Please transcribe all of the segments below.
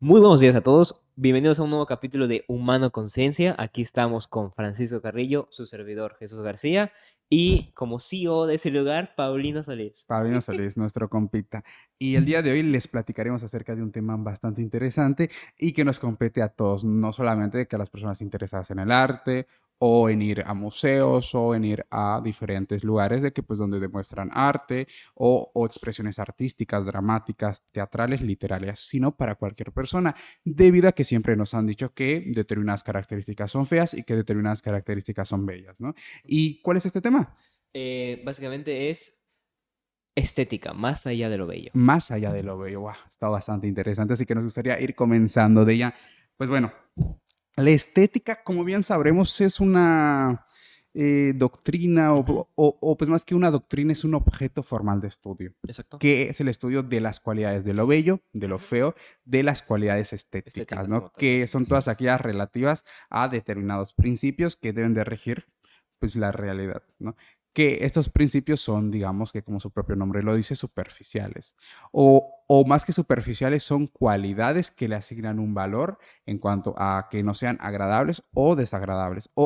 Muy buenos días a todos. Bienvenidos a un nuevo capítulo de Humano Conciencia. Aquí estamos con Francisco Carrillo, su servidor Jesús García y como CEO de ese lugar, Paulino Solís. Paulino Solís, nuestro compita. Y el día de hoy les platicaremos acerca de un tema bastante interesante y que nos compete a todos, no solamente que a las personas interesadas en el arte o en ir a museos o en ir a diferentes lugares de que pues donde demuestran arte o expresiones artísticas, dramáticas, teatrales, literarias, sino para cualquier persona, debido a que siempre nos han dicho que determinadas características son feas y que determinadas características son bellas, ¿no? ¿Y cuál es este tema? Básicamente es estética, más allá de lo bello. Más allá de lo bello. Wow, está bastante interesante, así que nos gustaría ir comenzando de ella. Pues bueno, la estética, como bien sabremos, es una doctrina Ujú. pues más que una doctrina, es un objeto formal de estudio, Exacto. que es el estudio de las cualidades de lo bello, de lo Ujú. feo, de las cualidades estéticas, Estéticas como ¿no? tal, Que así son es. todas aquellas relativas a determinados principios que deben de regir pues la realidad, ¿no? Que estos principios son, digamos que como su propio nombre lo dice, superficiales. O más que superficiales, son cualidades que le asignan un valor en cuanto a que no sean agradables o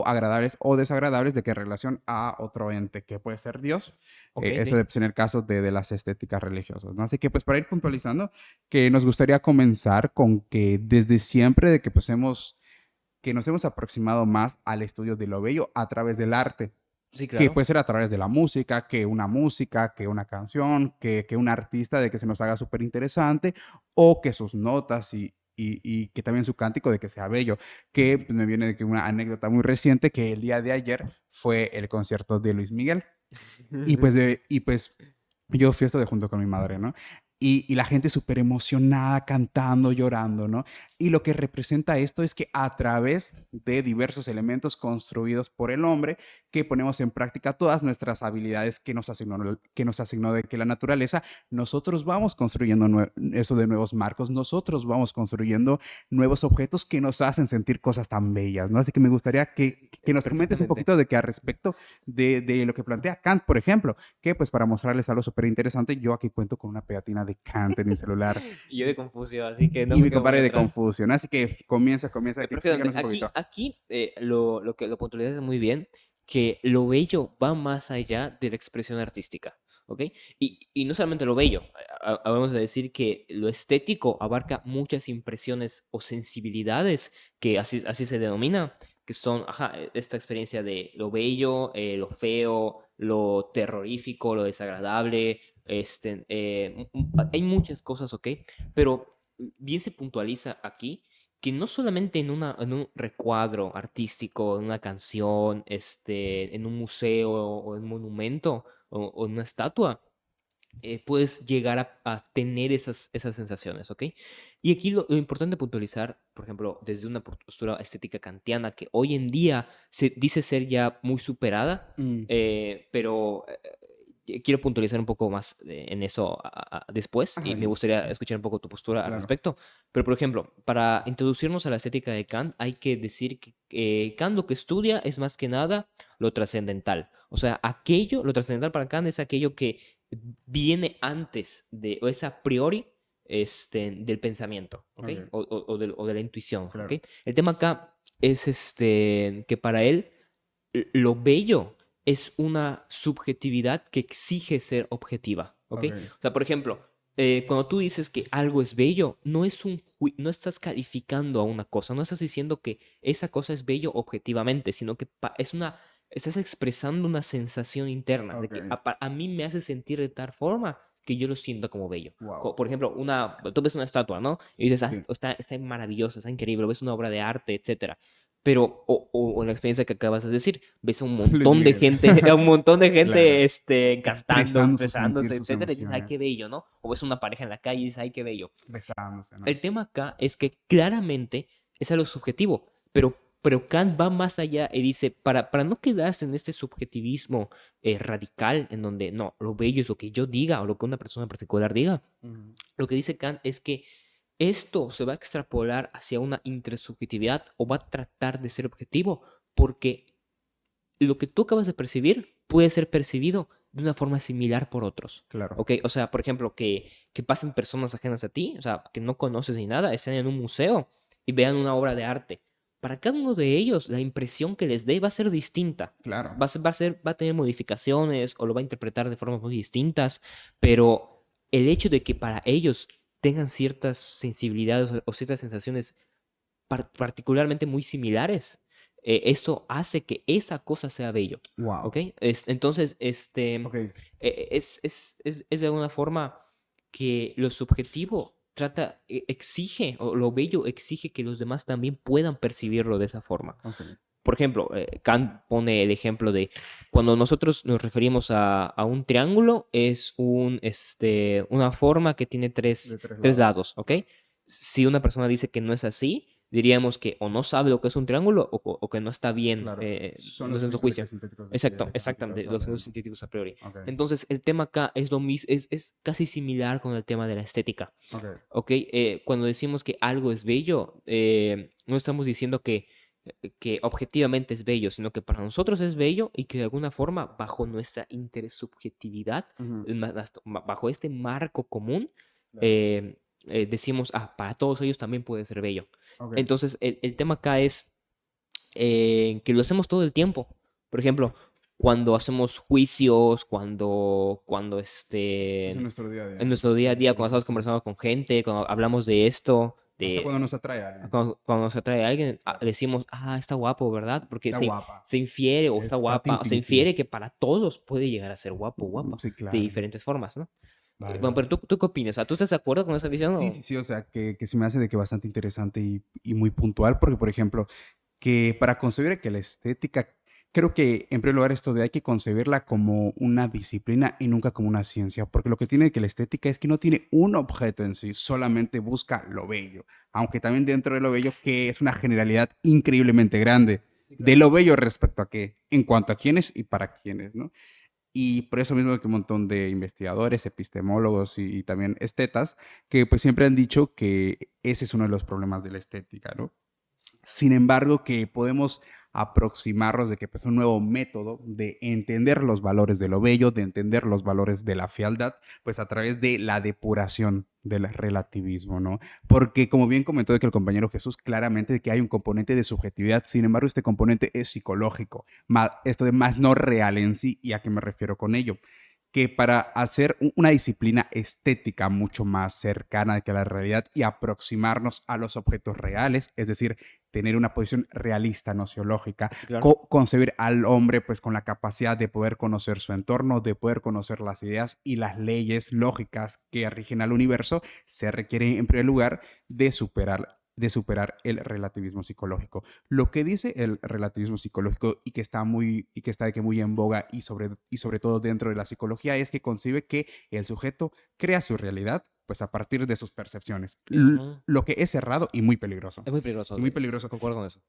agradables o desagradables de que en relación a otro ente que puede ser Dios. Ok, Eso sí. debe ser el caso de las estéticas religiosas, ¿no? Así que pues para ir puntualizando, que nos gustaría comenzar con que desde siempre de que pues que nos hemos aproximado más al estudio de lo bello a través del arte, Sí, que claro. puede ser a través de la música, que una canción, que un artista de que se nos haga súper interesante, o que sus notas y que también su cántico de que sea bello, que pues, me viene de que una anécdota muy reciente, que el día de ayer fue el concierto de Luis Miguel, y pues yo fui esto de junto con mi madre, ¿no? Y la gente súper emocionada, cantando, llorando, ¿no? Y lo que representa esto es que a través de diversos elementos construidos por el hombre, que ponemos en práctica todas nuestras habilidades que nos asignó de que la naturaleza, nosotros vamos construyendo eso de nuevos marcos, nosotros vamos construyendo nuevos objetos que nos hacen sentir cosas tan bellas, ¿no? Así que me gustaría que nos comentes un Perfectamente. poquito de que al respecto de lo que plantea Kant, por ejemplo, que pues para mostrarles algo súper interesante, yo aquí cuento con una pegatina de Kant en mi celular Y yo de Confucio, así que no y me mi quedo muy compadre de atrás. Confucio, ¿no? Así que comienza, Perfectamente. explícanos un Aquí, poquito. aquí lo que lo puntualizas muy bien, que lo bello va más allá de la expresión artística, ¿ok? Y no solamente lo bello, vamos a decir que lo estético abarca muchas impresiones o sensibilidades, que así se denomina, que son, ajá, esta experiencia de lo bello, lo feo, lo terrorífico, lo desagradable, hay muchas cosas, ¿ok? Pero bien se puntualiza aquí que no solamente en un recuadro artístico, en una canción, en un museo o en un monumento o en una estatua, puedes llegar a tener esas sensaciones, ¿ok? Y aquí lo importante puntualizar, por ejemplo, desde una postura estética kantiana que hoy en día se dice ser ya muy superada, Mm, pero quiero puntualizar un poco más en eso después y me adelante, gustaría escuchar un poco tu postura al claro. respecto. Pero, por ejemplo, para introducirnos a la estética de Kant, hay que decir que Kant lo que estudia es más que nada lo trascendental. O sea, aquello, lo trascendental para Kant es aquello que viene antes de, o es a priori, del pensamiento, ¿ok? Ok, O de la intuición, ¿ok? claro. El tema acá es que para él lo bello es una subjetividad que exige ser objetiva, ¿ok? Ok. O sea, por ejemplo, cuando tú dices que algo es bello, no estás calificando a una cosa, no estás diciendo que esa cosa es bello objetivamente, sino que estás expresando una sensación interna de que Ok. a mí me hace sentir de tal forma que yo lo siento como bello. Wow. Por ejemplo, tú ves una estatua, ¿no? Y dices, Sí. está maravilloso, está increíble, ves una obra de arte, etcétera. Pero, o en la experiencia que acabas de decir, ves a un Luis montón de Miguel. gente, a un montón de Claro. gente, cantando, Expresando su sentir, expresándose, sus etcétera, y dices, ay, qué emociones, bello, ¿no? O ves una pareja en la calle y dices, ay, qué bello. besándose, ¿no? El tema acá es que claramente es algo subjetivo, pero Kant va más allá y dice, para no quedarse en este subjetivismo radical, en donde no, lo bello es lo que yo diga o lo que una persona en particular diga, Ujú. lo que dice Kant es que esto se va a extrapolar hacia una intersubjetividad o va a tratar de ser objetivo, porque lo que tú acabas de percibir puede ser percibido de una forma similar por otros. Claro. ¿Ok? O sea, por ejemplo, que pasen personas ajenas a ti, o sea, que no conoces ni nada, estén en un museo y vean una obra de arte. Para cada uno de ellos, la impresión que les dé va a ser distinta. Claro. Va a tener modificaciones o lo va a interpretar de formas muy distintas, pero el hecho de que para ellos tengan ciertas sensibilidades o ciertas sensaciones particularmente muy similares, esto hace que esa cosa sea bello. Wow. ¿Ok? Entonces, Ok. es de alguna forma que lo subjetivo exige, o lo bello exige que los demás también puedan percibirlo de esa forma. Ok. Por ejemplo, Kant pone el ejemplo de cuando nosotros nos referimos a un triángulo, es una forma que tiene De tres tres lados, ¿ok? Si una persona dice que no es así, diríamos que o no sabe lo que es un triángulo o que no está bien, Claro. Son no los es en su principios juicio. sintéticos de Exacto, que exactamente, los son. científicos a priori. Ok. Entonces, el tema acá es lo mismo, es casi similar con el tema de la estética. Ok. ¿Ok? Cuando decimos que algo es bello, no estamos diciendo que objetivamente es bello, sino que para nosotros es bello y que de alguna forma, bajo nuestra intersubjetividad, Ujú. bajo este marco común, Claro. decimos, para todos ellos también puede ser bello. Ok. Entonces, el tema acá es que lo hacemos todo el tiempo. Por ejemplo, cuando hacemos juicios, cuando Es en nuestro día a en día. nuestro día a día, cuando Sí, estamos sí. conversando con gente, cuando hablamos de esto, Hasta cuando nos atrae a alguien. cuando nos atrae a alguien, Claro. decimos, está guapo, ¿verdad? Porque Está guapa. se infiere o está Está guapa, o se tintintín. infiere que para todos puede llegar a ser guapo o guapa, Sí, de claro. diferentes formas, ¿no? Vale, Bueno, pero vale. ¿tú qué opinas? O sea, ¿tú estás de acuerdo con esa visión? Sí, sí, sí, o sea, que se me hace de que bastante interesante y muy puntual, porque, por ejemplo, que para concebir que la estética, creo que en primer lugar esto de hay que concebirla como una disciplina y nunca como una ciencia, porque lo que tiene que la estética es que no tiene un objeto en sí, solamente busca lo bello, aunque también dentro de lo bello que es una generalidad increíblemente grande de lo bello respecto a qué, en cuanto a quiénes y para quiénes, ¿no? Y por eso mismo que un montón de investigadores, epistemólogos y también estetas, que pues siempre han dicho que ese es uno de los problemas de la estética, ¿no? Sin embargo, que podemos aproximarnos de que pues un nuevo método de entender los valores de lo bello, de entender los valores de la fealdad, pues a través de la depuración del relativismo, ¿no? Porque como bien comentó de que el compañero Jesús, claramente de que hay un componente de subjetividad, sin embargo este componente es psicológico, esto de más no real en sí, ¿y a qué me refiero con ello? Que para hacer una disciplina estética mucho más cercana que la realidad y aproximarnos a los objetos reales, es decir, tener una posición realista, nociológica, Sí, claro. concebir al hombre pues con la capacidad de poder conocer su entorno, de poder conocer las ideas y las leyes lógicas que rigen al universo, se requiere en primer lugar de superar el relativismo psicológico. Lo que dice el relativismo psicológico y que está muy en boga y sobre todo dentro de la psicología es que concibe que el sujeto crea su realidad pues a partir de sus percepciones, Ujú. lo que es errado y muy peligroso. Es muy peligroso, Y muy peligroso. concuerdo con eso.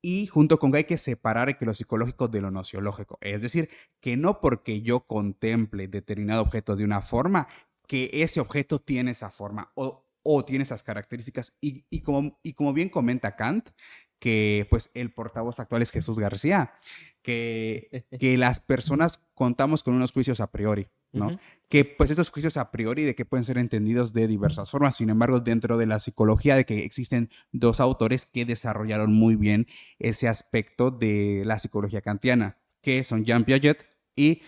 Y junto con que hay que separar que lo psicológico de lo nociológico. Es decir, que no porque yo contemple determinado objeto de una forma, que ese objeto tiene esa forma o tiene esas características. Y como bien comenta Kant, que pues el portavoz actual es Jesús García, que las personas contamos con unos juicios a priori, ¿no? Ujú. Que pues esos juicios a priori de que pueden ser entendidos de diversas formas. Sin embargo, dentro de la psicología de que existen dos autores que desarrollaron muy bien ese aspecto de la psicología kantiana, que son Jean Piaget y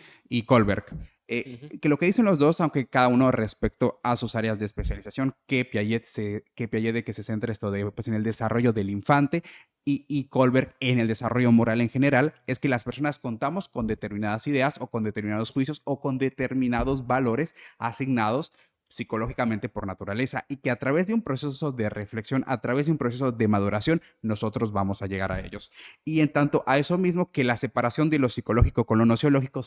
Kohlberg. Ujú. Que lo que dicen los dos, aunque cada uno respecto a sus áreas de especialización, que Piaget de que se centra esto de, pues, en el desarrollo del infante y Kohlberg en el desarrollo moral en general, es que las personas contamos con determinadas ideas o con determinados juicios o con determinados valores asignados psicológicamente por naturaleza y que a través de un proceso de reflexión, a través de un proceso de maduración, nosotros vamos a llegar a ellos. Y en tanto a eso mismo, que la separación de lo psicológico con lo nociológico,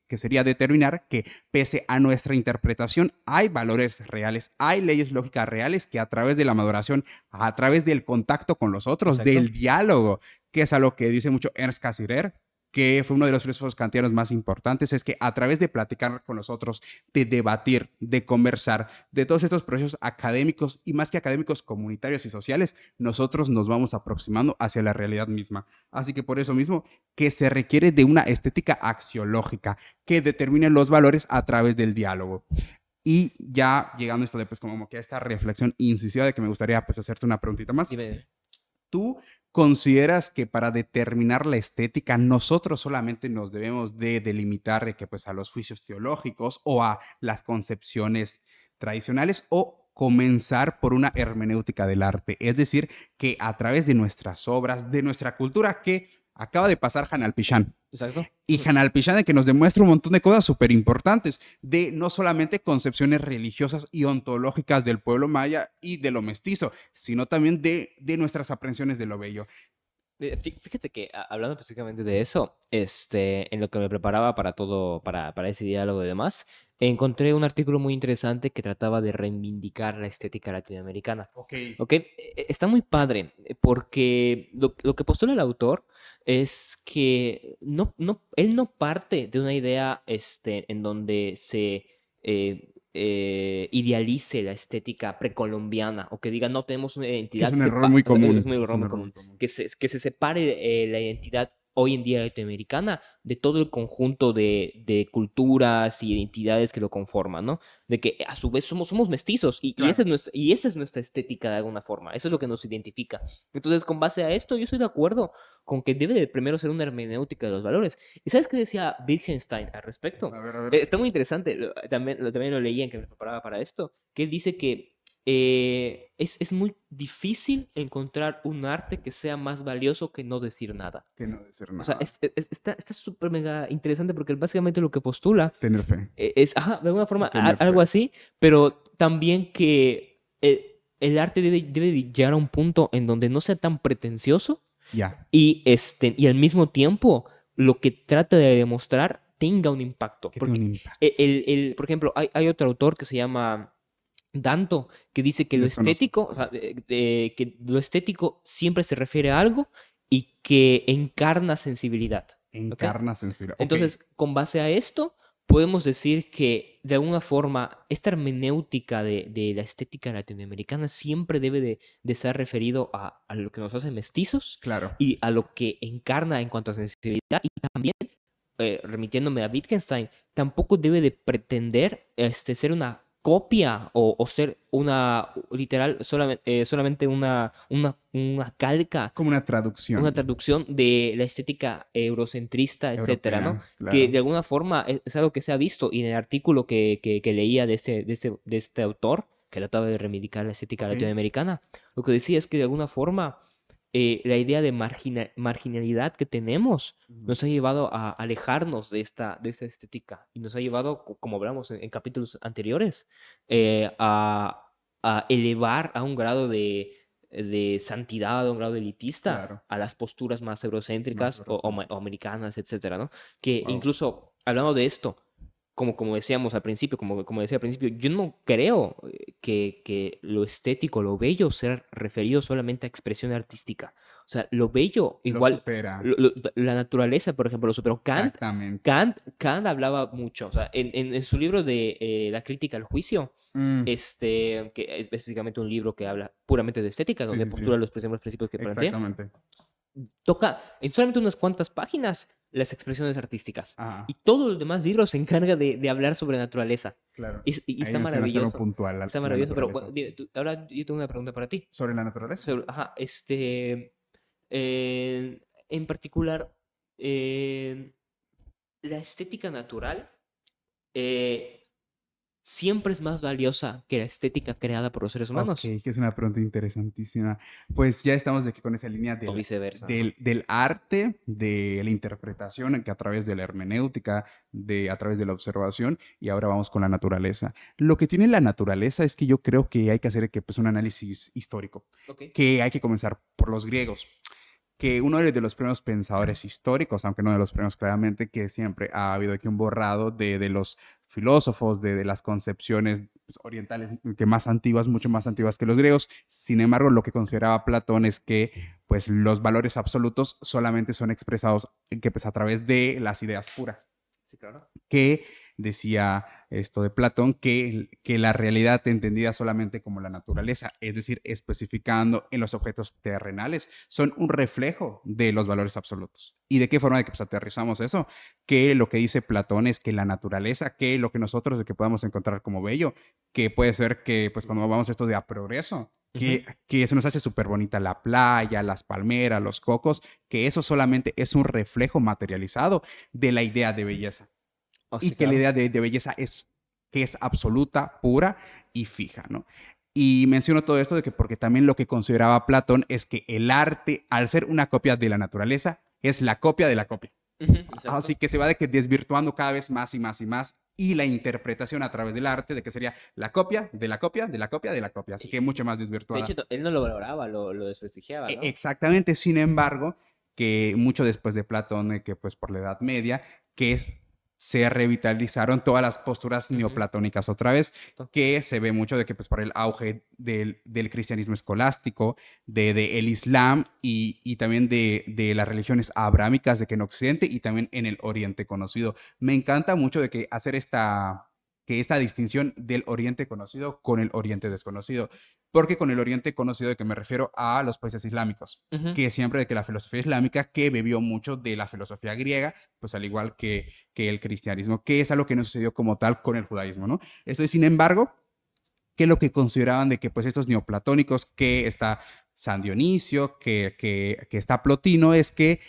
que sería determinar que pese a nuestra interpretación, hay valores reales, hay leyes lógicas reales que a través de la maduración, a través del contacto con los otros, Exacto. del diálogo, que es algo que dice mucho Ernst Cassirer, que fue uno de los filósofos kantianos más importantes, es que a través de platicar con los otros, de debatir, de conversar, de todos estos procesos académicos y más que académicos, comunitarios y sociales, nosotros nos vamos aproximando hacia la realidad misma. Así que por eso mismo, que se requiere de una estética axiológica que determine los valores a través del diálogo. Y ya llegando a esto de, pues, como que a esta reflexión incisiva de que me gustaría, pues, hacerte una preguntita más. Dime. ¿Tú consideras que para determinar la estética nosotros solamente nos debemos de delimitar que, pues, a los juicios teológicos o a las concepciones tradicionales o comenzar por una hermenéutica del arte? Es decir, que a través de nuestras obras, de nuestra cultura, que acaba de pasar Hanal Pichán. Exacto. Y Hanal Pichán, que nos demuestra un montón de cosas súper importantes, de no solamente concepciones religiosas y ontológicas del pueblo maya y de lo mestizo, sino también de nuestras aprensiones de lo bello. Fíjate que hablando específicamente de eso, en lo que me preparaba para todo, para ese diálogo y demás, encontré un artículo muy interesante que trataba de reivindicar la estética latinoamericana. Ok. ¿Ok? Está muy padre, porque lo que postula el autor es que él no parte de una idea en donde se idealice la estética precolombiana o que diga no tenemos una Que es identidad, un error muy común. es muy Es error un muy error muy común, común. que se separe la identidad hoy en día latinoamericana de todo el conjunto de culturas y identidades que lo conforman, ¿no? De que a su vez somos mestizos Claro. y esa es nuestra estética de alguna forma, eso es lo que nos identifica. Entonces, con base a esto, yo estoy de acuerdo con que debe de primero ser una hermenéutica de los valores. ¿Y sabes qué decía Wittgenstein al respecto? A ver, a ver. Está muy interesante, también lo leí en que me preparaba para esto, que él dice que es muy difícil encontrar un arte que sea más valioso que no decir nada. Que no decir O sea, nada. está súper mega interesante porque básicamente lo que postula Tener fe. es, ajá, de alguna forma, Tener algo fe. así, pero también que el arte debe de llegar a un punto en donde no sea tan pretencioso Ya. y al mismo tiempo lo que trata de demostrar tenga un impacto. Que tenga Porque, un impacto. por ejemplo, hay otro autor que se llama Danto, que dice que lo Desconozco. estético, o sea, que lo estético siempre se refiere a algo y que encarna sensibilidad. ¿Ok? Encarna sensibilidad. Ok. Entonces, con base a esto, podemos decir que de alguna forma esta hermenéutica de la estética latinoamericana siempre debe de estar referido a lo que nos hace mestizos Claro. y a lo que encarna en cuanto a sensibilidad y también remitiéndome a Wittgenstein, tampoco debe de pretender ser una copia o ser una, literal, solamente una calca, Como una una traducción traducción de la estética eurocentrista, etcétera, ¿no? europea. Que Claro. de alguna forma es algo que se ha visto y en el artículo que leía de este autor, que trataba de reivindicar la estética Ok. latinoamericana, lo que decía es que de alguna forma la idea de marginalidad que tenemos nos ha llevado a alejarnos de esta estética y nos ha llevado, como hablamos en capítulos anteriores, a elevar a un grado de santidad, a un grado elitista, Claro. a las posturas más Más eurocéntricas o eurocéntrico. americanas, etcétera, ¿no? Que Wow. incluso, hablando de esto, como decíamos al principio, como decía al principio, yo no creo que lo estético, lo bello, sea referido solamente a expresión artística. O sea, lo bello, Lo igual, supera. la naturaleza, por ejemplo, lo superó. Exactamente. Kant hablaba mucho, o sea, en su libro de La crítica al juicio, Mm, que es específicamente un libro que habla puramente de estética, sí, donde sí, sí. postula los primeros principios que plantea, Exactamente. toca en solamente unas cuantas páginas las expresiones artísticas. Ajá. Y todos los demás libros se encarga de hablar sobre naturaleza. Claro. Y Ahí está mencionaste algo maravilloso. puntual, Está la maravilloso, pero naturaleza. ahora yo tengo una pregunta para ti. ¿Sobre la naturaleza? Ajá, en particular, eh, la estética natural eh, siempre es más valiosa que la estética creada por los seres Ok, humanos. que es una pregunta interesantísima. Pues ya estamos de aquí con esa línea O viceversa. Ajá. del arte, de la interpretación, que a través de la hermenéutica, a través de la observación, y ahora vamos con la naturaleza. Lo que tiene la naturaleza es que yo creo que hay que hacer pues, un análisis histórico, Ok. que hay que comenzar por los griegos, que uno de los primeros pensadores históricos, aunque no de los primeros claramente, que siempre ha habido aquí un borrado de los filósofos, de las concepciones pues, orientales, que más antiguas, mucho más antiguas que los griegos. Sin embargo, lo que consideraba Platón es que pues los valores absolutos solamente son expresados que, pues, a través de las ideas puras. Sí, claro. Que decía esto de Platón, que la realidad entendida solamente como la naturaleza, es decir, especificando en los objetos terrenales, son un reflejo de los valores absolutos. ¿Y de qué forma de que, pues, aterrizamos eso? Que lo que dice Platón es que la naturaleza, que lo que nosotros de que podamos encontrar como bello, que puede ser que, pues, cuando vamos a esto de a progreso, Ujú. que se nos hace súper bonita la playa, las palmeras, los cocos, que eso solamente es un reflejo materializado de la idea de belleza. Oh, Y sí, que la claro. idea de belleza es que es absoluta, pura y fija, ¿no? Y menciono todo esto de que porque también lo que consideraba Platón es que el arte, al ser una copia de la naturaleza, es la copia de la copia. Ujú, Así exacto. que se va de que desvirtuando cada vez más y más y más, y la interpretación a través del arte de que sería la copia de la copia de la copia de la copia, así que Y, mucho más de hecho, desvirtuada. él no lo valoraba, lo desprestigiaba, ¿no? Exactamente, sin embargo, que mucho después de Platón, que pues por la Edad Media, se revitalizaron todas las posturas Ujú, neoplatónicas otra vez, exacto. que se ve mucho de que pues por el auge del cristianismo escolástico, de el Islam y también de las religiones abrámicas de que en Occidente y también en el Oriente conocido. Me encanta mucho de que hacer esta distinción del Oriente conocido con el Oriente desconocido. Porque con el Oriente conocido de que me refiero a los países islámicos, Ujú. que siempre de que la filosofía islámica que bebió mucho de la filosofía griega, pues al igual que el cristianismo, que es algo que no sucedió como tal con el judaísmo, ¿no? Esto, sin embargo, que lo que consideraban de que pues estos neoplatónicos, que está San Dionisio, que está Plotino, es que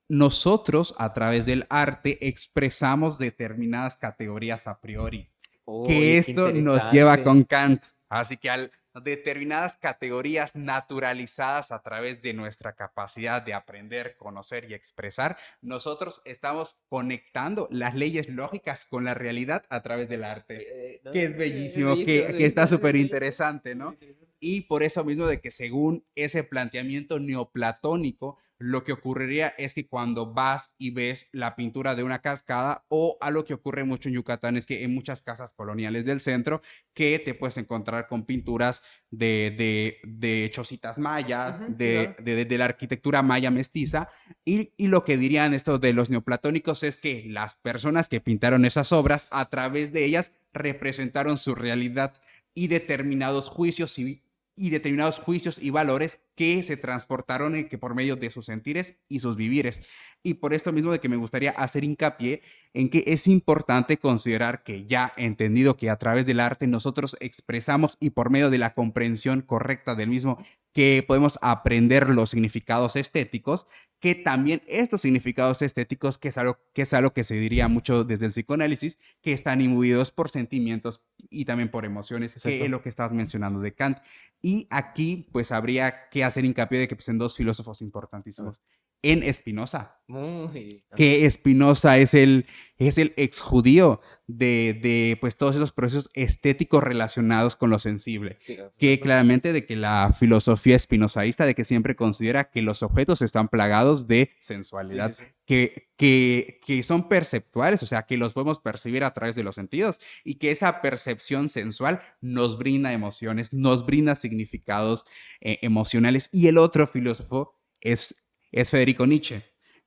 nosotros a través del arte expresamos determinadas categorías a priori, que Oye, qué esto nos lleva interesante. con Kant. Así que al determinadas categorías naturalizadas a través de nuestra capacidad de aprender, conocer y expresar, nosotros estamos conectando las leyes lógicas con la realidad a través del arte, No, que es es bellísimo, bellísimo, que está súper es bellísimo. interesante, Muy ¿no? interesante. Y por eso mismo de que según ese planteamiento neoplatónico, lo que ocurriría es que cuando vas y ves la pintura de una cascada o algo que ocurre mucho en Yucatán es que en muchas casas coloniales del centro que te puedes encontrar con pinturas de chocitas mayas, Ujú, sí, claro. de la arquitectura maya mestiza y lo que dirían esto de los neoplatónicos es que las personas que pintaron esas obras a través de ellas representaron su realidad y determinados juicios y valores que se transportaron que por medio de sus sentires y sus vivires. Y por esto mismo de que me gustaría hacer hincapié en que es importante considerar que ya entendido que a través del arte nosotros expresamos y por medio de la comprensión correcta del mismo que podemos aprender los significados estéticos, que también estos significados estéticos, que es algo que se diría mucho desde el psicoanálisis, que están imbuidos por sentimientos y también por emociones, que es Exacto. lo que estabas mencionando de Kant. Y aquí, pues, habría que hacer hincapié de que, pues, en dos filósofos A ver. importantísimos. En Spinoza, Muy. Ajá. que Spinoza es el exjudío de pues, todos esos procesos estéticos relacionados con lo sensible. Sí, Que exacto. claramente de que la filosofía espinozaísta de que siempre considera que los objetos están plagados de Sí, sí, sensualidad, sí. que son perceptuales, o sea, que los podemos percibir a través de los sentidos y que esa percepción sensual nos brinda emociones, nos brinda significados emocionales. Y el otro filósofo es Federico Nietzsche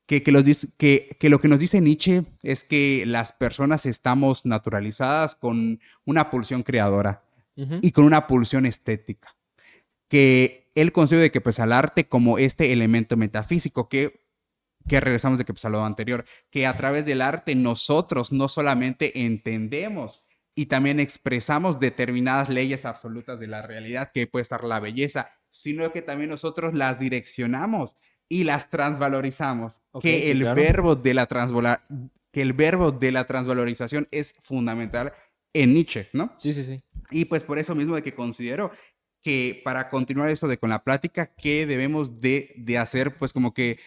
que lo que nos dice Nietzsche es que las personas estamos naturalizadas con una pulsión creadora Ujú. y con una pulsión estética, que él concibe que pues al arte como este elemento metafísico que regresamos de que pues a lo anterior, que a través del arte nosotros no solamente entendemos y también expresamos determinadas leyes absolutas de la realidad, que puede estar la belleza, sino que también nosotros las direccionamos y las transvalorizamos, Ok, sí, claro. que el verbo de la transvalorización es fundamental en Nietzsche, ¿no? Sí, sí, sí. Y pues por eso mismo de que considero que para continuar esto de con la plática, que debemos de hacer pues como que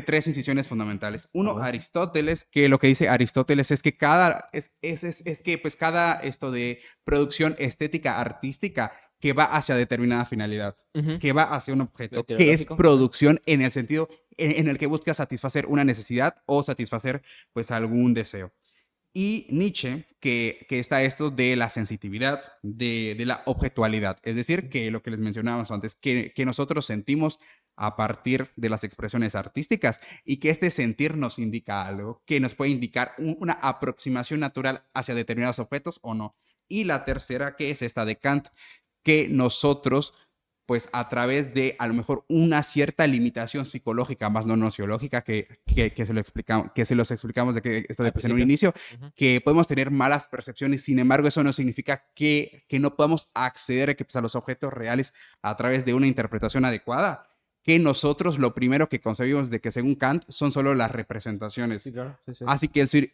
tres incisiones fundamentales. A Uno, ver. Aristóteles, que lo que dice Aristóteles es que que pues cada esto de producción estética artística que va hacia determinada finalidad, Ujú. que va hacia un Lo objeto, que es teleológico. Ajá. producción en el sentido en el que busca satisfacer una necesidad o satisfacer pues algún deseo. Y Nietzsche, que está esto de la sensitividad, de la objetualidad. Es decir, que lo que les mencionábamos antes, que nosotros sentimos a partir de las expresiones artísticas y que este sentir nos indica algo, que nos puede indicar una aproximación natural hacia determinados objetos o no. Y la tercera, que es esta de Kant, que nosotros pues a través de a lo mejor una cierta limitación psicológica, más no nociológica, que se los explicamos de que esto de Al pues, en un principio. inicio, Ujú. que podemos tener malas percepciones, sin embargo eso no significa que no podamos acceder a, que, pues, a los objetos reales a través de una interpretación adecuada, que nosotros lo primero que concebimos de que según Kant son solo las representaciones. Sí, claro. Sí, sí.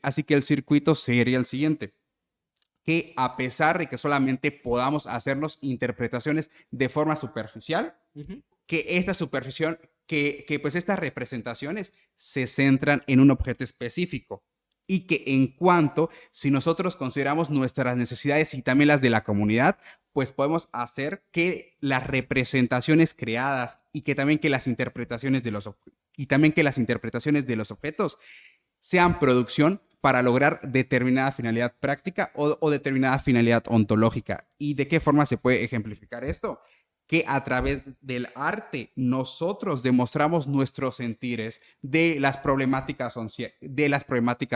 Así que el circuito sería el siguiente, que a pesar de que solamente podamos hacernos interpretaciones de forma superficial, Ujú. que esta superficie, pues estas representaciones se centran en un objeto específico y que en cuanto, si nosotros consideramos nuestras necesidades y también las de la comunidad, pues podemos hacer que las representaciones creadas y que también que las interpretaciones de los objetos sean producción para lograr determinada finalidad práctica o determinada finalidad ontológica. ¿Y de qué forma se puede ejemplificar esto? Que a través del arte nosotros demostramos nuestros sentires de las problemáticas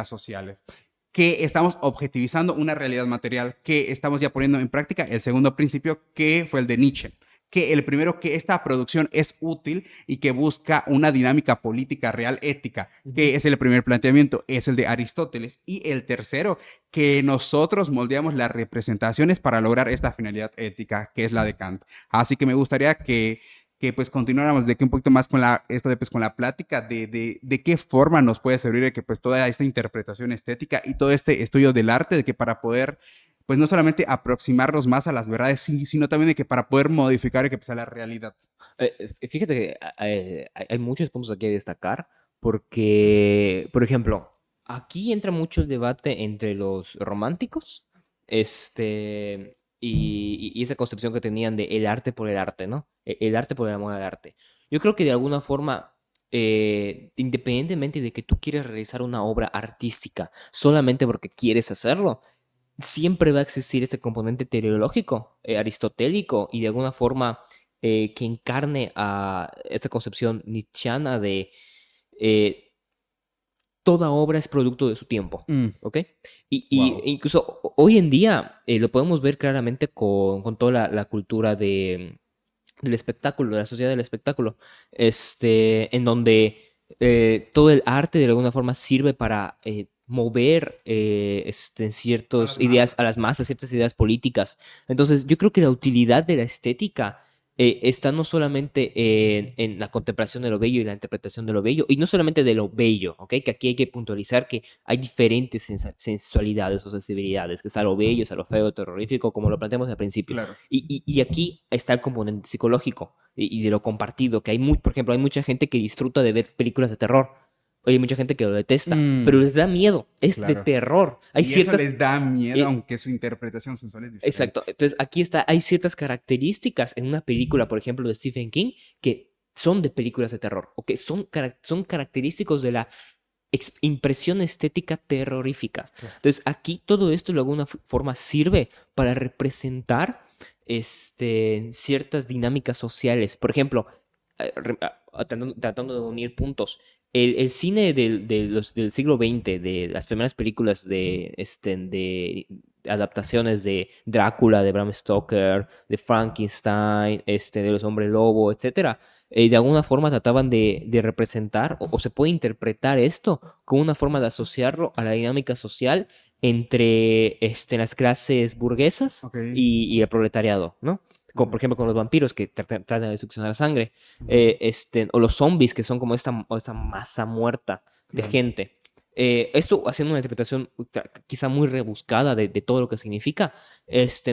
sociales, que estamos objetivizando una realidad material, que estamos ya poniendo en práctica el segundo principio, que fue el de Nietzsche, que el primero, que esta producción es útil y que busca una dinámica política real ética, Ujú. que es el primer planteamiento, es el de Aristóteles, y el tercero, que nosotros moldeamos las representaciones para lograr esta finalidad ética, que es la de Kant. Así que me gustaría que pues continuáramos de que un poquito más con pues, con la plática de qué forma nos puede servir de que pues toda esta interpretación estética y todo este estudio del arte, de que para poder pues no solamente aproximarnos más a las verdades, sino también de que para poder modificar y que pues a la realidad. Fíjate que hay muchos puntos aquí a destacar porque, por ejemplo, aquí entra mucho el debate entre los románticos, y esa concepción que tenían de el arte por el arte, ¿no? El arte por el amor al arte. Yo creo que de alguna forma, independientemente de que tú quieras realizar una obra artística solamente porque quieres hacerlo, siempre va a existir ese componente teleológico, aristotélico, y de alguna forma que encarne a esta concepción nietzscheana de eh, toda obra es producto de su tiempo, Mm, ¿ok? E wow. incluso hoy en día lo podemos ver claramente con toda la cultura del espectáculo, de la sociedad del espectáculo, en donde todo el arte de alguna forma sirve para mover A ciertas las ideas a masas. las masas, ciertas ideas políticas. Entonces, yo creo que la utilidad de la estética está no solamente en la contemplación de lo bello y la interpretación de lo bello, y no solamente de lo bello, ¿ok? Que aquí hay que puntualizar que hay diferentes sensualidades o sensibilidades, que está lo bello, está lo feo, terrorífico, como lo planteamos al principio. Claro. Y aquí está el componente psicológico y de lo compartido, que por ejemplo, hay mucha gente que disfruta de ver películas de terror. Hay mucha gente que lo detesta, pero Mm, les da miedo, es de claro. terror. Hay Y eso ciertas, les da miedo, eh, aunque su interpretación sensual es exacto. diferente. Entonces, aquí está, hay ciertas características en una película, por ejemplo, de Stephen King, que son de películas de terror, o que son característicos de la impresión estética terrorífica. Claro. Entonces, aquí todo esto de alguna forma sirve para representar ciertas dinámicas sociales. Por ejemplo, tratando de unir puntos. El cine del siglo XX, de las primeras películas de adaptaciones de Drácula, de Bram Stoker, de Frankenstein, de los Hombres Lobo, etcétera, de alguna forma trataban de representar o se puede interpretar esto como una forma de asociarlo a la dinámica social entre las clases burguesas Ok. y el proletariado, ¿no? Como por Ujú, ejemplo con los vampiros que tratan de succionar sangre, ujú, o los zombies que son como esta masa muerta de claro. gente. Esto haciendo una interpretación quizá muy rebuscada de todo lo que significa,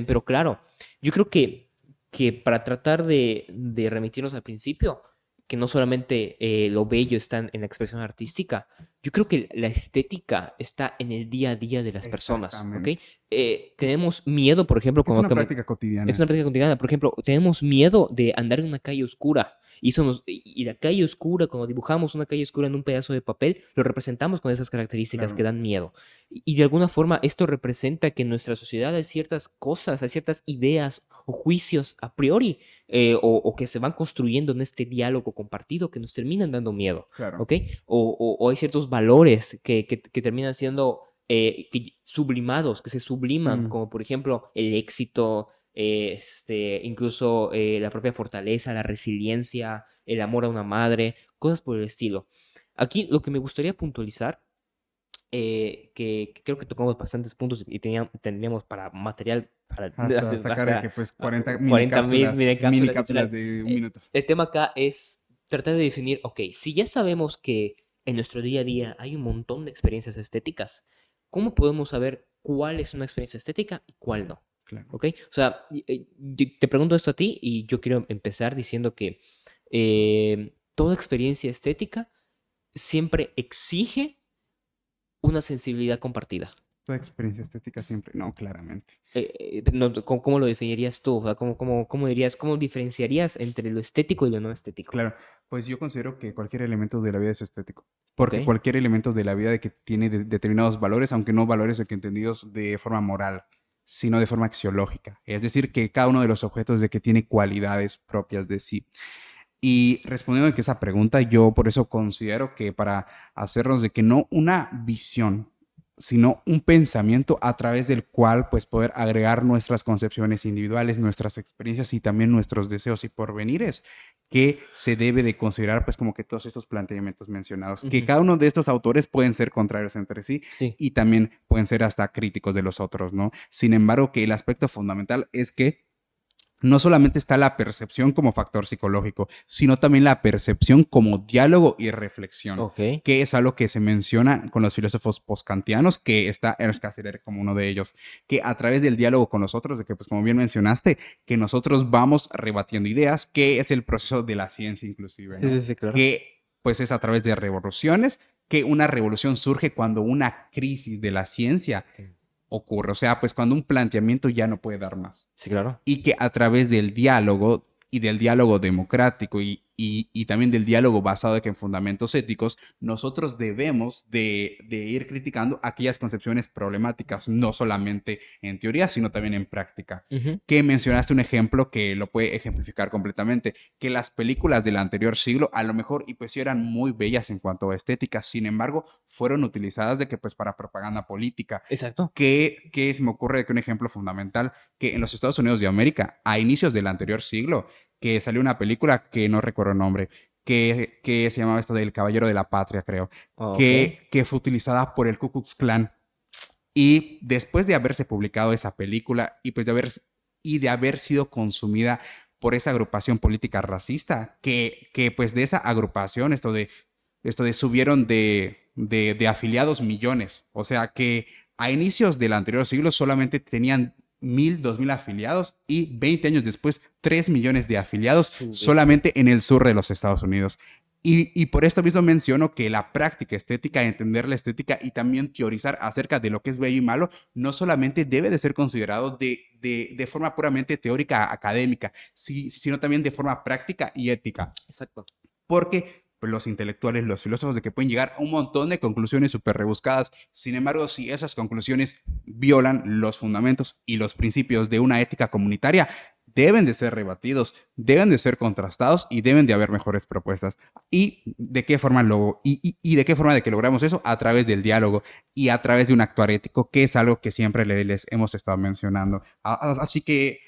pero claro, yo creo que para tratar de remitirnos al principio, que no solamente lo bello está en la expresión artística, yo creo que la estética está en el día a día de las personas, ¿ok? Exactamente. Tenemos miedo, por ejemplo, Es con lo una que práctica es cotidiana. una práctica cotidiana. Por ejemplo, tenemos miedo de andar en una calle oscura Y, y la calle oscura, cuando dibujamos una calle oscura en un pedazo de papel, lo representamos con esas características que Claro. dan miedo. Y de alguna forma esto representa que en nuestra sociedad hay ciertas cosas, hay ciertas ideas o juicios a priori, o que se van construyendo en este diálogo compartido que nos terminan dando miedo, Claro. ¿ok? O hay ciertos valores que terminan siendo sublimados, que se subliman, Mm, como por ejemplo el éxito, incluso la propia fortaleza, la resiliencia, el amor a una madre, cosas por el estilo. Aquí lo que me gustaría puntualizar, que creo que tocamos bastantes puntos y tendríamos para material para hasta hacer sacar de que pues 40 mini 40.000 cápsulas, mini mini cápsulas, cápsulas literal. de un minuto. El tema acá es tratar de definir, ok, si ya sabemos que en nuestro día a día hay un montón de experiencias estéticas, ¿cómo podemos saber cuál es una experiencia estética y cuál no? Claro. ¿Ok? O sea, te pregunto esto a ti y yo quiero empezar diciendo que toda experiencia estética siempre exige una sensibilidad compartida. Toda experiencia estética siempre. No, claramente. ¿Cómo lo definirías tú? O sea, ¿cómo dirías, cómo diferenciarías entre lo estético y lo no estético? Claro, pues yo considero que cualquier elemento de la vida es estético, Ok, porque cualquier elemento de la vida de que tiene determinados valores, aunque no valores de que entendidos de forma moral, sino de forma axiológica. Es decir, que cada uno de los objetos de que tiene cualidades propias de sí. Y respondiendo a que esa pregunta, yo por eso considero que para hacernos de que no una visión, sino un pensamiento a través del cual pues poder agregar nuestras concepciones individuales, nuestras experiencias y también nuestros deseos y porvenires, que se debe de considerar pues como que todos estos planteamientos mencionados, que ujú, cada uno de estos autores pueden ser contrarios entre sí sí, y también pueden ser hasta críticos de los otros, ¿no? Sin embargo, que el aspecto fundamental es que no solamente está la percepción como factor psicológico, sino también la percepción como diálogo y reflexión, ok, que es algo que se menciona con los filósofos postkantianos, que está Ernst Cassirer como uno de ellos, que a través del diálogo con los otros, de que pues como bien mencionaste, que nosotros vamos rebatiendo ideas, que es el proceso de la ciencia inclusive, sí, ¿no? sí, sí, claro. Que pues es a través de revoluciones, que una revolución surge cuando una crisis de la ciencia ocurre, o sea, pues cuando un planteamiento ya no puede dar más Sí, claro. y que a través del diálogo y del diálogo democrático y también del diálogo basado en fundamentos éticos, nosotros debemos de ir criticando aquellas concepciones problemáticas, no solamente en teoría, sino también en práctica. Ujú, Que mencionaste un ejemplo que lo puede ejemplificar completamente, que las películas del anterior siglo a lo mejor y pues sí eran muy bellas en cuanto a estética, sin embargo, fueron utilizadas de que pues para propaganda política. exacto. Que se me ocurre que un ejemplo fundamental que en los Estados Unidos de América, a inicios del anterior siglo, que salió una película que no recuerdo el nombre, que se llamaba esto del Caballero de la Patria, creo, Ok. que fue utilizada por el Ku Klux Klan. Y después de haberse publicado esa película y, pues de haber sido consumida por esa agrupación política racista, que pues de esa agrupación, esto de subieron de afiliados millones. O sea que a inicios del anterior siglo solamente tenían 1.000, 2.000 afiliados y 20 años después 3 millones de afiliados Su bestia. solamente en el sur de los Estados Unidos. Y por esto mismo menciono que la práctica estética, entender la estética y también teorizar acerca de lo que es bello y malo, no solamente debe de ser considerado de forma puramente teórica, académica, sino también de forma práctica y ética. Exacto. Porque pues, los intelectuales, los filósofos, de que pueden llegar a un montón de conclusiones súper rebuscadas. Sin embargo, si esas conclusiones violan los fundamentos y los principios de una ética comunitaria, deben de ser rebatidos, deben de ser contrastados y deben de haber mejores propuestas. ¿Y de qué forma y de qué forma de que logramos eso? A través del diálogo y a través de un actuar ético, que es algo que siempre les hemos estado mencionando. Así que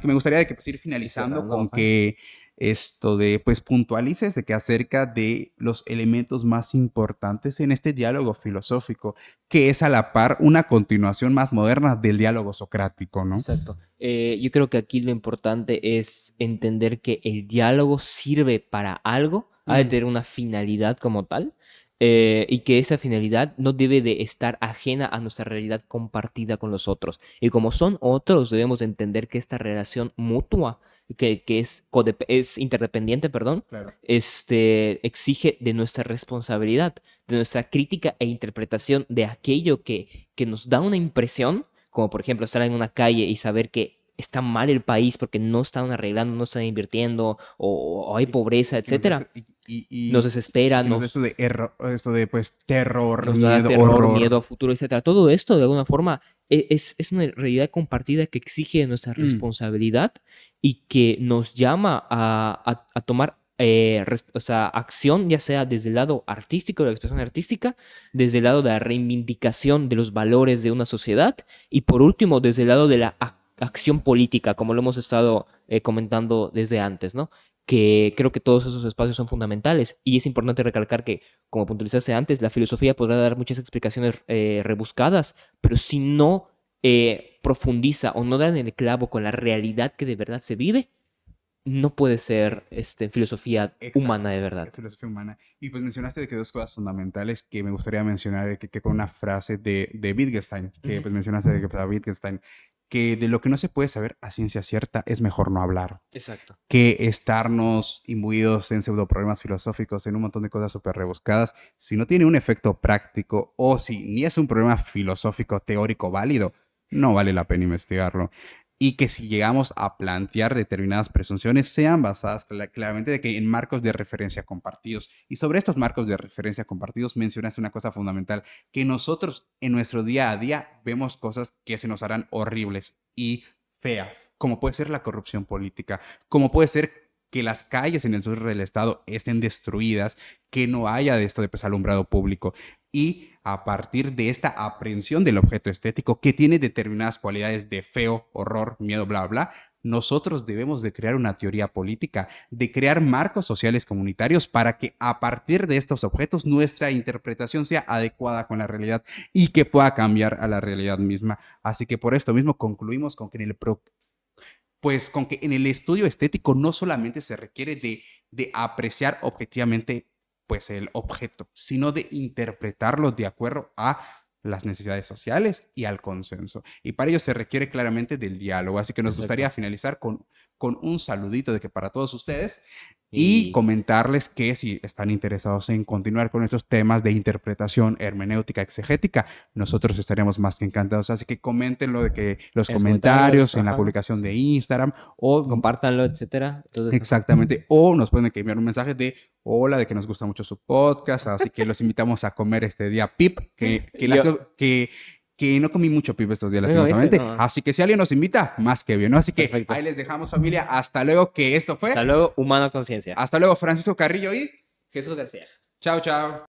me gustaría de que pues, ir Y finalizando cerrando, con ajá. que esto de, pues puntualices de que acerca de los elementos más importantes en este diálogo filosófico, que es a la par una continuación más moderna del diálogo socrático, ¿no? Exacto. Yo creo que aquí lo importante es entender que el diálogo sirve para algo, ha de Mm, tener una finalidad como tal, y que esa finalidad no debe de estar ajena a nuestra realidad compartida con los otros. Y como son otros, debemos de entender que esta relación mutua, que es interdependiente, perdón, claro. exige de nuestra responsabilidad, de nuestra crítica e interpretación de aquello que nos da una impresión, como por ejemplo estar en una calle y saber que está mal el país porque no están arreglando, no están invirtiendo, o hay pobreza, Y nos da etcétera, ese- nos desespera, y que nos da esto de pues terror, nos da miedo, terror, miedo a horror. futuro, etcétera. Todo esto, de alguna forma, es una realidad compartida que exige nuestra Mm, responsabilidad y que nos llama a tomar o sea, acción, ya sea desde el lado artístico, de la expresión artística, desde el lado de la reivindicación de los valores de una sociedad y, por último, desde el lado de la acción política, como lo hemos estado comentando desde antes, ¿no? Que creo que todos esos espacios son fundamentales y es importante recalcar que, como puntualizaste antes, la filosofía podrá dar muchas explicaciones rebuscadas, pero si no profundiza o no da en el clavo con la realidad que de verdad se vive, no puede ser filosofía humana de exactamente, verdad. filosofía humana. Y pues mencionaste de que dos cosas fundamentales que me gustaría mencionar, que con una frase de Wittgenstein, que Ujú. pues mencionaste de que pues, a Wittgenstein, que de lo que no se puede saber a ciencia cierta es mejor no hablar. Exacto. Que estarnos imbuidos en pseudo problemas filosóficos, en un montón de cosas súper rebuscadas, si no tiene un efecto práctico o si ni es un problema filosófico teórico válido, no vale la pena investigarlo. Y que si llegamos a plantear determinadas presunciones, sean basadas claramente de que en marcos de referencia compartidos. Y sobre estos marcos de referencia compartidos mencionaste una cosa fundamental, que nosotros en nuestro día a día vemos cosas que se nos harán horribles y feas, como puede ser la corrupción política, como puede ser que las calles en el sur del estado estén destruidas, que no haya de esto de pues, alumbrado público. Y a partir de esta aprehensión del objeto estético que tiene determinadas cualidades de feo, horror, miedo, bla, bla, nosotros debemos de crear una teoría política, de crear marcos sociales comunitarios para que a partir de estos objetos nuestra interpretación sea adecuada con la realidad y que pueda cambiar a la realidad misma. Así que por esto mismo concluimos con que pues con que en el estudio estético no solamente se requiere de apreciar objetivamente pues el objeto, sino de interpretarlo de acuerdo a las necesidades sociales y al consenso. Y para ello se requiere claramente del diálogo. Así que nos gustaría Exacto. finalizar con un saludito de que para todos ustedes y Y comentarles que si están interesados en continuar con estos temas de interpretación hermenéutica exegética, nosotros estaríamos más que encantados. Así que coméntenlo de que los en los comentarios, comentarios, en la ajá, publicación de Instagram o compártanlo, etcétera. Todo eso. exactamente, o nos pueden enviar un mensaje de hola, de que nos gusta mucho su podcast, así que los invitamos a comer este día pip, Yo, que no comí mucho pip estos días ¿me oíste? lastimosamente, No, así que si alguien nos invita, más que bien, ¿no? Así que perfecto. ahí les dejamos familia, hasta luego, que esto fue, Hasta luego, humano conciencia. hasta luego Francisco Carrillo y Jesús García. chao, chao.